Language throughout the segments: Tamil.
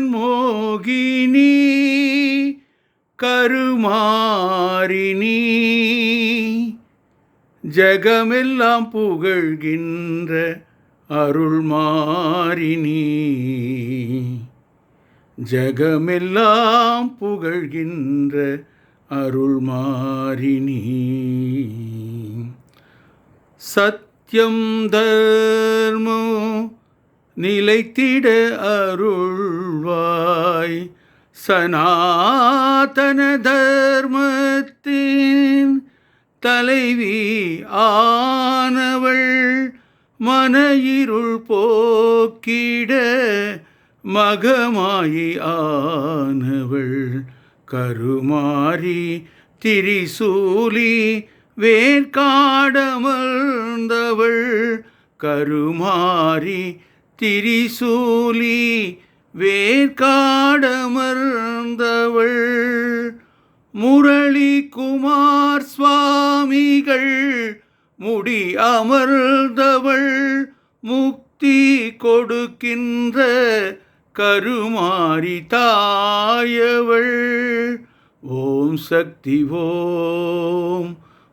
ஜகன்மோகினி கருமாரினி ஜகமெல்லாம் புகழ்கின்ற அருள்மாரினி ஜகமெல்லாம் புகழ்கின்ற அருள்மாரினி சத்யம் தர்மம் நிலைத்திட அருள்வாய் சனாதன தர்மத்தின் தலைவி ஆனவள் மனையிருள் போக்கிட மகமாயி ஆனவள் கருமாரி திரிசூலி வேற்காடமர்ந்தவள் கருமாரி திரிசூலி வேற்காடமர்ந்தவள் முரளி குமார் சுவாமிகள் முடி அமர்ந்தவள் முக்தி கொடுக்கின்ற கருமாரி தாயவள் ஓம் சக்தி ஓம்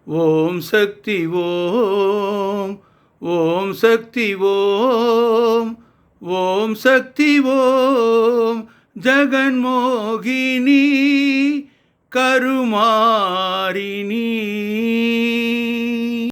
ஓம் சக்தி ஓம் ஓம் சக்தி ஓம் ஓம் சக்தி ஓம் ஜகன்மோகினி கருமாரினி.